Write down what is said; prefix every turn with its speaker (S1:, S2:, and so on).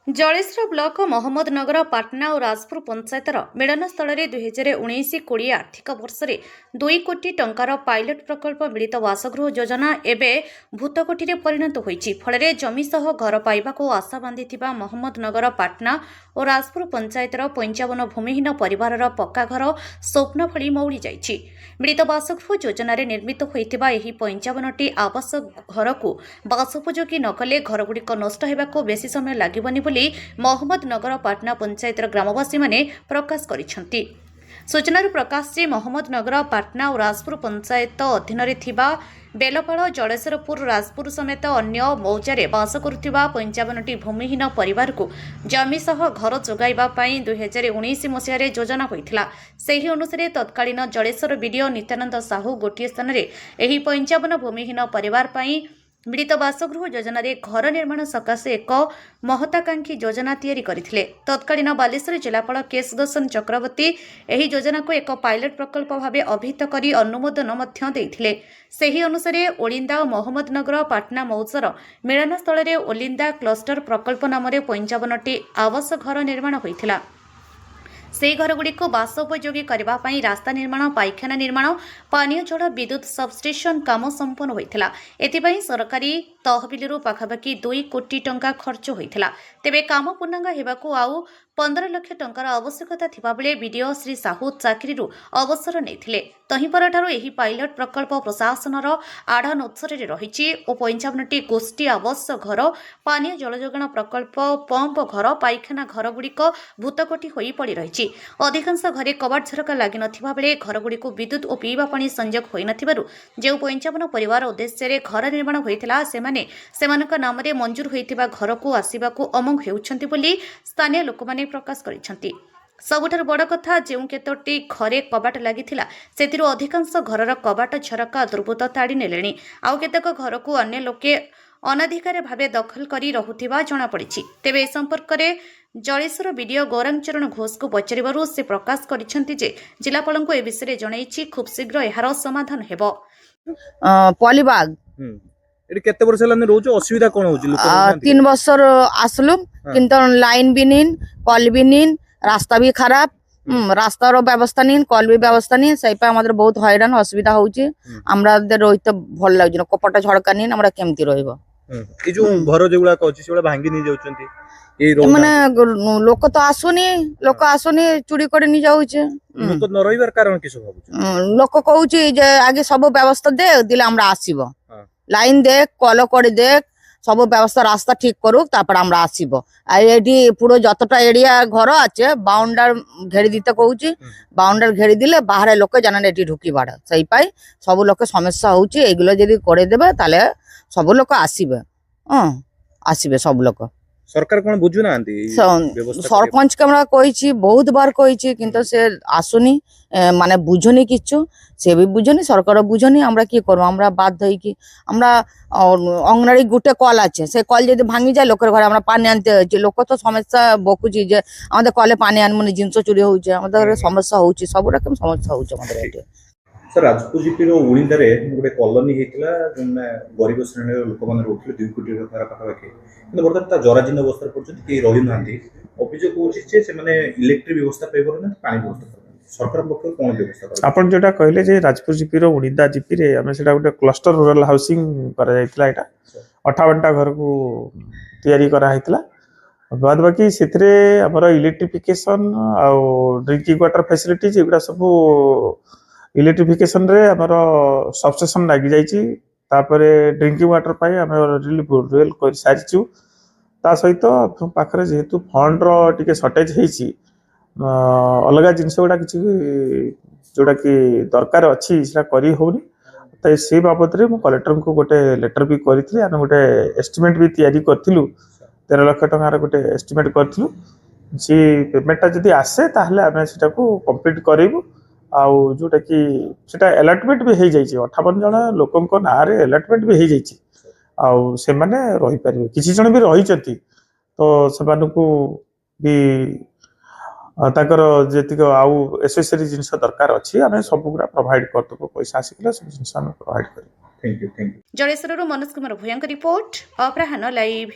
S1: Jaleshwar block महम्मदनगर Patna और राजपुर पंचायतर मिलन स्थल में 2019-20 आर्थिक वर्ष में 2 कोटी टंकार पायलट प्रकल्प मिलित बासगृह योजना एवं भूतकोठी में परिणत होइछि। फल जमी सह घर पाइबाकू आशा बांधी महम्मदनगर पाटना और राजपुर पंचायतर 55 भूमिहीन परिवार पक्का घर स्वप्न भली मौली जाइछि। मिलित बासगृह योजन निर्मित होइतिबा एही 55टी आवास घर को बासोपयोगी नकले घरगुड़िक नष्ट होगाकू बेसी समय लागिबनी महम्मदनगर पाटना पंचायतर ग्रामवासी माने प्रकाश करिसेंति। सूचनार प्रकाश जे महम्मदनगर पाटना और राजपुर पंचायत अधीन बेलपाड़ जलेश्वरपुर राजपुर समेत अन्य मौजारे बास करुथिबा 55टी भूमिहीन परिवार को जमी सह घर जोगाइबा पई 2019 मसीह योजना होइथिला। सेही अनुसार तत्कालीन जलेश्वर बीडीओ नित्यानंद साहू गोटिए स्थान रे एही 55 भूमिहीन परिवार पई मिलित बासगृह योजन घर निर्माण सकाशे एक महत्वाकांक्षी योजना तैयारी करथिले। तत्कालीन बालेश्वर जिलापाल के सुदर्शन चक्रवर्ती एही योजना को एक पायलट प्रकल्प भाव अभिहित करी अनुमोदन मध्य देइथिले। सेही अनुसार ओलिंदा और महम्मदनगर पाटना मौजार मिलन स्थल में ओलिंदा क्लस्टर प्रकल्प नाम 55टी आवास घर निर्माण होइथिला। से घरगुड़िक बासोपयोगी करने रास्ता निर्माण पायखाना निर्माण पानीय जल विद्युत सबस्टेशन काम संपन्न होइथिला। एथिपाई सरकारी तहबिलरू पाखापाखि 2 कोटी टंका खर्च होइथिला। तेबे काम पूर्णांग हेबाकू आउ 15 लाख टंकार आवश्यकता थिबा बेले बीडीओ श्री साहू चाकरीरू अवसर नेथिले। तहिपरठारू एही पायलट प्रकल्प प्रशासनर आढ़ नोत्सरे रहिछि और 55टी गोष्ठी आवास घर पानीय जल जोगाण प्रकल्प पंप घर पायखाना घरगुड़िक भूतकोठी होई पड़ी रहिछि। अधिकांश घरे कबाट झरका लागि नथिबा बेले घरगुड़िक विद्युत और पीवा पानी संयोग होई नथिबारु जे 55 परिवार उद्देश्य घर निर्माण होइथिला सेमानक नाम रे मंजूर होइतिबा घर को आसीबाकू अमंग हेउछन्ति बोली स्थानीय लोकमाने प्रकाश करिसेंति। सबुठार बड़ कथा जो केतोटी घरे कबाट लागिथिला सेतिरु अधिकांश घरर कबाट झरका दुर्बृत्त ताड़ी नेलेणी। आउ केतेक घर को अन्य लोके अनाधिकार भावे दखल करी रहुथिबा जणा पड़िछि। तेबे ए संपर्क में जलेश्वर बीडीओ गौरांग चरण घोष को पचारिबारु से प्रकाश करिसेंति जे जिलापालଙ୍କୁ ए विषय जणाइछि खूब शीघ्र एहार समाधान हेबो।
S2: पॉलीबाग
S3: एटी केते वर्ष लाने रोज असुविधा कोन होछि लोक
S2: 3 वर्ष आसलु किंतु लाइन भी नीन कॉल भी नीन रास्ता भी खराब रास्ता रो व्यवस्था नीन कॉल भी व्यवस्था नीन सही पे हमर बहुत हैरान असुविधा होछि। हमरा रोहित भल लागि न कपटा झड़का नीन हमरा केमति रहइबो।
S3: ए जो घर जेगुला कहछि सेबा भांगी नि जाउछन्ती ए रो
S2: माने लोक तो आसुनी चुरी कर नि जाउछे।
S3: लोक न रहिबार कारण किसो भाबुछ
S2: लोक कहउछि जे आगे सब व्यवस्था दे दिले हमरा आसीबो लाइन देख कल कर देख सब व्यवस्था रास्ता ठीक करू तापर हमरा आसीबो। आ एडी पूरा जतटा एरिया घर आछे बाउंडर घेरी दिते कहउछि बाउंडर घेरी दिले बाहर लोक जाना एडी ढुकी बाड़ सही पाई सब लोक समस्या होउछि एगुलो जदी करे देबे ताले सब लोक आसीबे आसीबे सब लोक।
S3: सरकार कोन बुझु नांती
S2: सरपंच के हमरा कहिछि बहुत बार कहिछि किंतु से आसुनी माने बुझनी किछु से भी बुझनी सरकार बुझनी हमरा की करब हमरा बाध्य होई कि हमरा अंगनारी गुटे कल आछे से कल जदी भांगी जाय लोकर घर हमरा पानी आनते होछि लोक तो समस्या बकुछि जे हमदे कले पानी आनमने जिंस चोरी होउछि हमदे समस्या होउछि सब रकम समस्या होउछि हमदे एटे।
S3: सर राजपुर जीपी रो उड़िंदारे गोटे कॉलोनी हेतिला जने गरीब श्रेणी लोक माने रहउथिले 2 कोटी टका पाखापाखि किंतु बर्तमान ता जराजीर्ण अवस्था पर्यंत के रहि नांती अभियोग होछि जे से माने इलेक्ट्रिक व्यवस्था पेपर ना पानी व्यवस्था सरकार पक्ष कोन व्यवस्था कर
S4: आपण जेटा कहले जे राजपुर जीपी रो उड़िंदा जीपी रे हमें सेटा गोटे क्लस्टर रूरल हाउसिंग करा जायतिला एटा 58टा घर को तैयारी करा हैतिला बाद बाकी सेतरे हमर इलेक्ट्रिफिकेशन आ ड्रिंकिंग वाटर फैसिलिटीज एगुडा सब इलेक्ट्रिफिकेशन रे हमर सबस्टेशन लागि जाइछि तापरे ड्रिंकिंग वाटर पाई हमर रियल कर सारिछु ता सहित पाखरे जेहेतु फंड रो टिके शॉर्टेज हेछि अलगा जिनस गुडा किछि जोडा कि दरकार अछि सेटा करी होनी त से बाबत रे मो कलेक्टर को गोटे लेटर भी करिथि हम गोटे एस्टिमेट भी तैयारी करथिलु 13 लाख टका रे गोटे एस्टिमेट करथिलु जे पेमेंटटा जदी आसे ताहले हम सेटा को कंप्लीट करिवु आउ जोटा कि सेटा अलॉटमेंट भी हो जाइए 58 जन लोकों ना रे अलॉटमेंट भी हो जाइए आउ से माने रही पारे किसी जन भी रही तो से भी ताकर जेतिक आउ एसेसरी जिनस दरकार अछि आमे सब गुरा प्रोवाइड करतबो पैसा आसिकला सब जिनस हम प्रोवाइड करी।
S3: थैंक यू
S1: जलेश्वर मनोज कुमार भूयंक रिपोर्ट अपराह्न लाइव।